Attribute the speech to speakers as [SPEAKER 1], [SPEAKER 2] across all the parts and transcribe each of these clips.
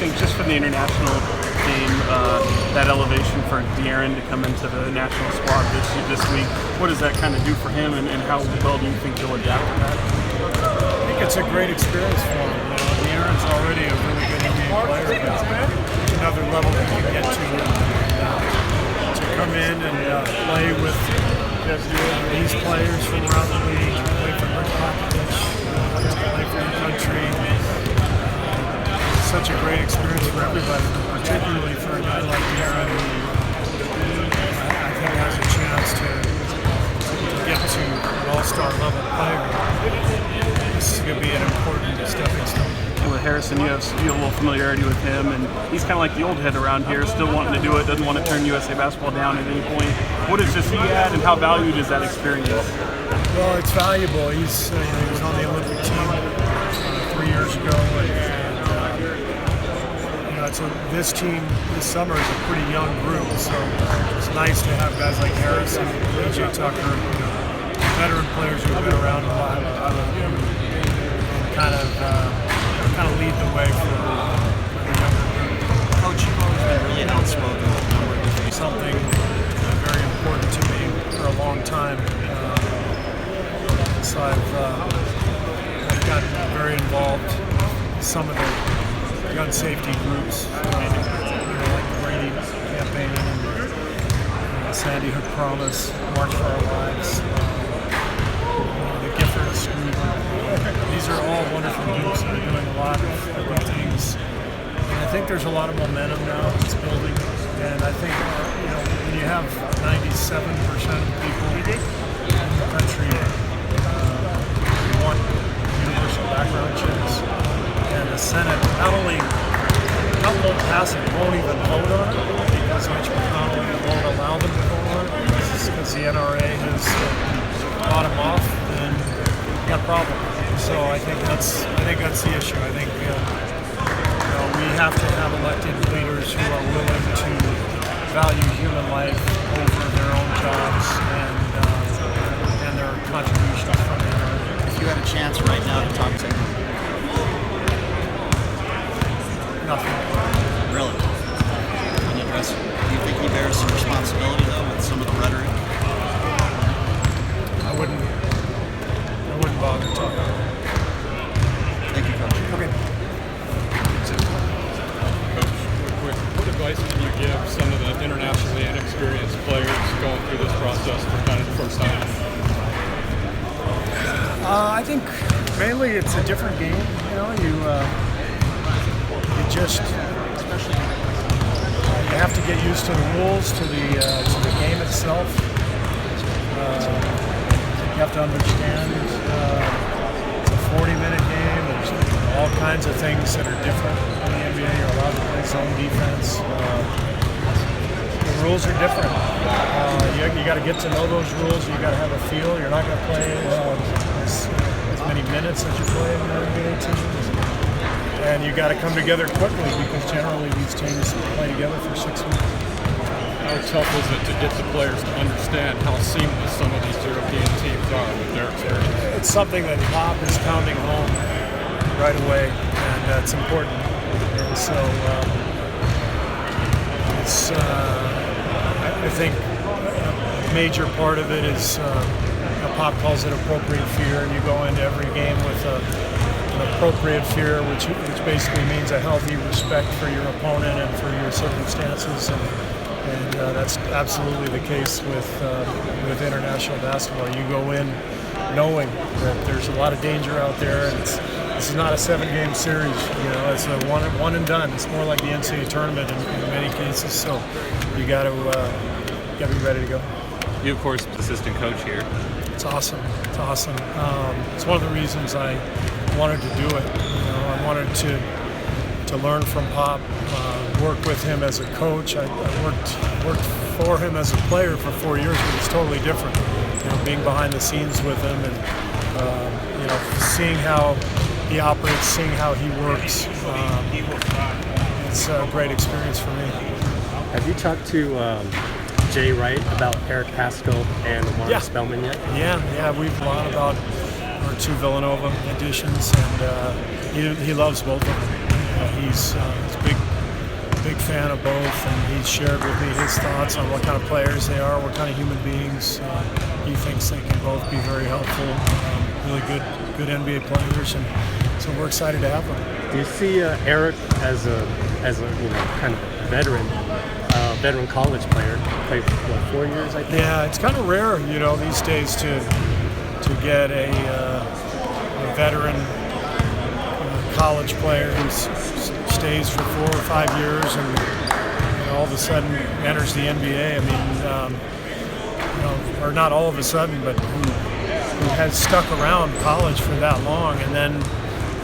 [SPEAKER 1] think just for the international game, that elevation for De'Aaron to come into the national squad this week, what does that kind of do for him, and how well do you think he'll adapt to that?
[SPEAKER 2] I think it's a great experience for him. De'Aaron's already a really good NBA player, but it's another level that you get to come in and play with these players from around the league, play for Wright, play for your country. It's such a great experience for everybody, particularly for a guy like Kerr, who I think has a chance to get to an all-star level player. This is going to be an important stepping stone.
[SPEAKER 1] With Harrison, you have a little familiarity with him, and he's kind of like the old head around here, still wanting to do it, doesn't want to turn USA basketball down at any point. What does he add, and how valued is that experience?
[SPEAKER 2] Well, it's valuable. He was on the Olympic team 3 years ago, and so this team this summer is a pretty young group, so it's nice to have guys like Harrison, AJ Tucker, veteran players who have been around a lot, and kind of lead the way for the younger group.
[SPEAKER 3] Coach, you've always been really outspoken with a number of things.
[SPEAKER 2] Something very important to me for a long time. So I've gotten very involved in some of the gun safety groups, like the Brady campaign, and Sandy Hook Promise, March for Our Lives, the Giffords group. These are all wonderful groups that are doing a lot of good things. And I think there's a lot of momentum now that's building. And I think when you have 97% of the people in the country who want universal background checks, and the Senate not won't pass it, won't even vote on it, because Mitch McConnell won't allow them to vote on it, because the NRA has bought him off, then you got a problem. So I think that's the issue. I think we have to have elected leaders who are willing to value human life over their own jobs and their contributions from the environment.
[SPEAKER 3] If you had a chance right now to talk to him,
[SPEAKER 2] Nothing.
[SPEAKER 3] Really? Do you think he bears some responsibility though with some of the rhetoric?
[SPEAKER 2] I wouldn't bother talking.
[SPEAKER 3] Thank you, Coach.
[SPEAKER 2] Okay.
[SPEAKER 4] Coach, real quick, what advice can you give some of the internationally inexperienced players going through this process for kind of the first time?
[SPEAKER 2] I think mainly it's a different game. You have to get used to the rules, to the game itself. You have to understand it's a 40-minute game. There's all kinds of things that are different in the NBA. You're allowed to play zone defense. The rules are different. You got to get to know those rules. You got to have a feel. You're not going to play as many minutes as you play in the NBA teams. And you got to come together quickly, because generally these teams play together for 6 weeks.
[SPEAKER 4] How tough is it to get the players to understand how seamless some of these European teams are with their experience?
[SPEAKER 2] It's something that Pop is pounding home right away, and it's important. And so I think a major part of it is Pop calls it appropriate fear, and you go into every game with an appropriate fear, which basically means a healthy respect for your opponent and for your circumstances, and that's absolutely the case with international basketball. You go in knowing that there's a lot of danger out there, and this is not a 7-game series. It's a one and done. It's more like the NCAA tournament in many cases. So you got to be ready to go.
[SPEAKER 1] You, of course, assistant coach here.
[SPEAKER 2] It's awesome. It's awesome. It's one of the reasons I wanted to do it. I wanted to learn from Pop, work with him as a coach. I worked for him as a player for 4 years, but it's totally different. Being behind the scenes with him and seeing how he operates, seeing how he works. It's a great experience for me.
[SPEAKER 5] Have you talked to Jay Wright about Eric Paschall and Spellman yet?
[SPEAKER 2] Yeah, we've learned about our 2 Villanova additions, and he loves both of them. he's a big fan of both, and he's shared with me his thoughts on what kind of players they are, what kind of human beings. He thinks they can both be very helpful, really good NBA players, and so we're excited to have them.
[SPEAKER 5] Do you see Eric as a kind of veteran college player? Played 4 years, I think.
[SPEAKER 2] Yeah, it's kind of rare, these days to get a veteran college player who stays for 4 or 5 years and all of a sudden enters the NBA. I mean, or not all of a sudden, but who has stuck around college for that long and then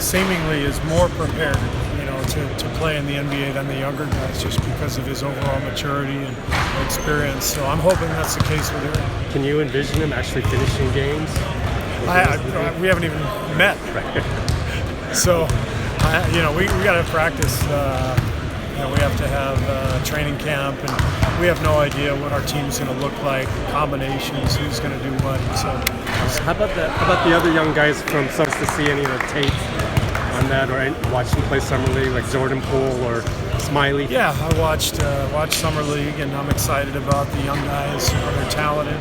[SPEAKER 2] seemingly is more prepared, to play in the NBA than the younger guys, just because of his overall maturity and experience. So I'm hoping that's the case with Eric.
[SPEAKER 5] Can you envision him actually finishing games?
[SPEAKER 2] We haven't even met. So, we got to practice. We have to have training camp, and we have no idea what our team's going to look like, combinations, who's going to do what. So,
[SPEAKER 5] how about the other young guys from Suns to see any of the tape on that, or watch them play Summer League, like Jordan Poole or Smiley?
[SPEAKER 2] Yeah, I watched Summer League, and I'm excited about the young guys. They're talented,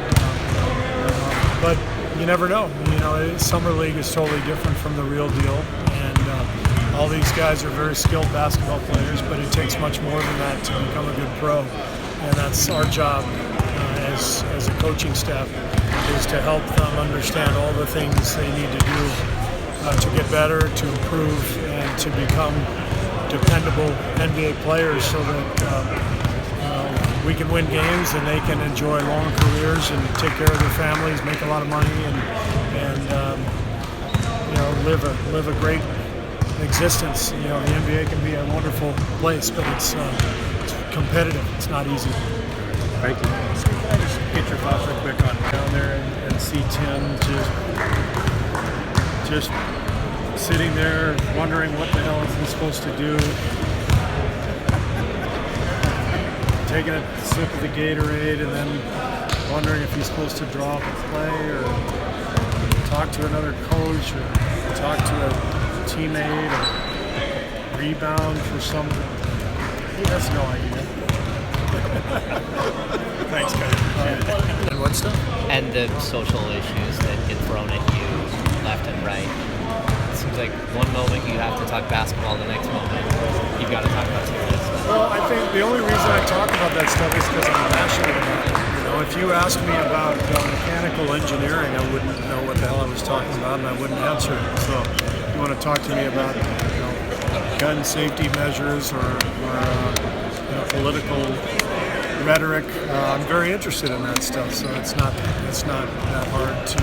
[SPEAKER 2] but you never know. Summer League is totally different from the real deal, and all these guys are very skilled basketball players, but it takes much more than that to become a good pro, and that's our job as a coaching staff, is to help them understand all the things they need to do to get better, to improve, and to become dependable NBA players, so that we can win games and they can enjoy long careers and take care of their families, make a lot of money, and live a great existence. The NBA can be a wonderful place, but it's competitive. It's not easy.
[SPEAKER 5] Thank you.
[SPEAKER 2] Can I just get your thoughts real quick on down there and see Tim just sitting there wondering what the hell is he supposed to do, taking a sip of the Gatorade and then wondering if he's supposed to draw up a play or talk to another coach or talk to a teammate or rebound for some. He has no idea. Thanks, guys.
[SPEAKER 6] And what stuff?
[SPEAKER 7] And the social issues that get thrown at you left and right. It seems like one moment you have to talk basketball, the next moment you've got to talk about serious stuff.
[SPEAKER 2] Well, I think the only reason I talk about that stuff is because I'm passionate about it. If you asked me about mechanical engineering, I wouldn't know what the hell I was talking about, and I wouldn't answer it. So, if you want to talk to me about gun safety measures or political rhetoric, I'm very interested in that stuff. So it's not that hard to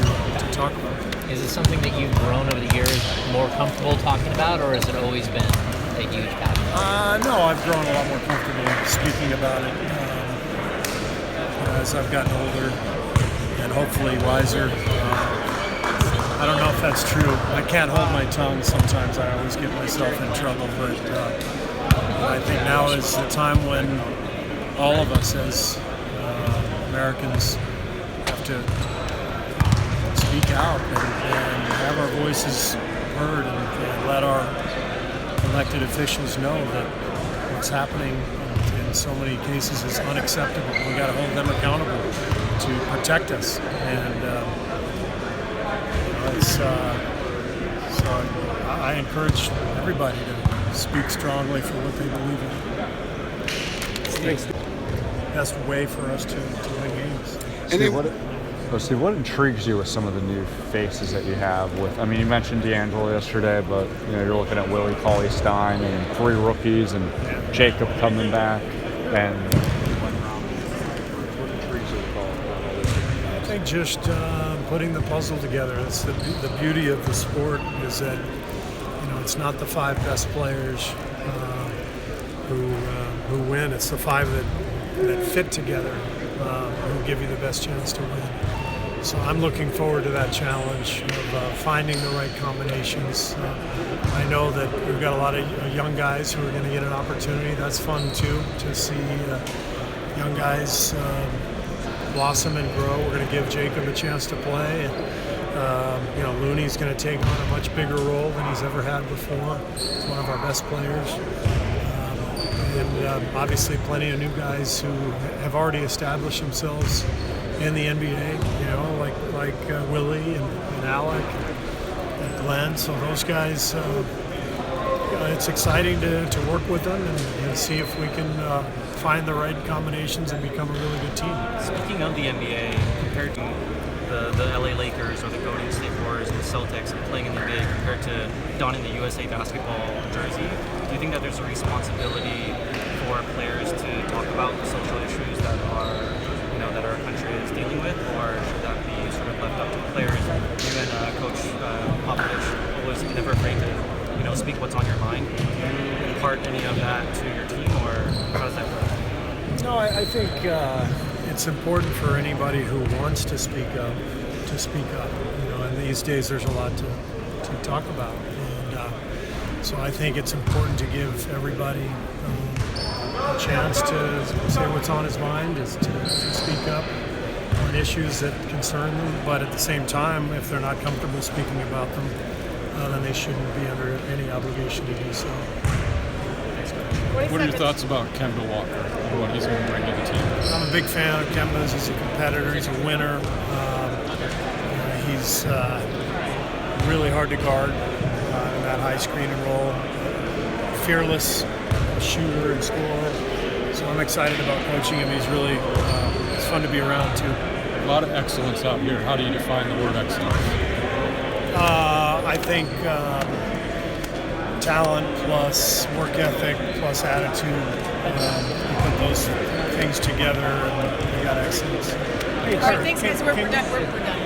[SPEAKER 2] talk about.
[SPEAKER 7] Is it something that you've grown over the years more comfortable talking about, or has it always been a huge passion?
[SPEAKER 2] No, I've grown a lot more comfortable speaking about it as I've gotten older and hopefully wiser. I don't know if that's true. I can't hold my tongue sometimes. I always get myself in trouble, but I think now is the time when all of us as Americans have to speak out and have our voices heard and let our elected officials know that what's happening in so many cases is unacceptable. We got to hold them accountable to protect us, and so I encourage everybody to speak strongly for what they believe in. It's the best way for us to win games.
[SPEAKER 8] Steve, what intrigues you with some of the new faces that you have? You mentioned D'Angelo yesterday, but you're looking at Willie Cauley-Stein and 3 rookies, and Jacob coming back. And what intrigues you about all this?
[SPEAKER 2] I think just putting the puzzle together. That's the beauty of the sport, is that it's not the 5 best players who win. It's the 5 that fit together who give you the best chance to win. So I'm looking forward to that challenge of finding the right combinations. I know that we've got a lot of young guys who are going to get an opportunity. That's fun too, to see young guys blossom and grow. We're going to give Jacob a chance to play, Looney's going to take on a much bigger role than he's ever had before. He's one of our best players. And obviously plenty of new guys who have already established themselves in the NBA, like Willie and Alec and Glenn. So those guys, it's exciting to work with them and see if we can find the right combinations and become a really good team.
[SPEAKER 6] Speaking of the NBA, compared to the LA Lakers or the Golden State Warriors and the Celtics playing in the NBA compared to donning the USA basketball jersey, do you think that there's a responsibility for players to talk about the social issues that our country is dealing with, or should that be sort of left up to the players? You and Coach Popovich was never afraid to speak what's on your mind. Do you impart any of that to your team, or how does that go?
[SPEAKER 2] No, I think it's important for anybody who wants to speak up to speak up. And these days there's a lot to talk about, and so I think it's important to give everybody a chance to say what's on his mind, is to speak up on issues that concern them. But at the same time, if they're not comfortable speaking about them, then they shouldn't be under any obligation to do so.
[SPEAKER 4] What are your thoughts about Kemba Walker and what he's going to bring to the team?
[SPEAKER 2] I'm a big fan of Kemba's. He's a competitor. He's a winner. He's really hard to guard in that high screen and roll. Fearless shooter and scorer. So I'm excited about coaching him. He's really it's fun to be around too.
[SPEAKER 4] A lot of excellence out here. How do you define the word excellence?
[SPEAKER 2] I think talent plus work ethic plus attitude. You put those things together and you got excellence.
[SPEAKER 9] All right, thanks guys. We're done.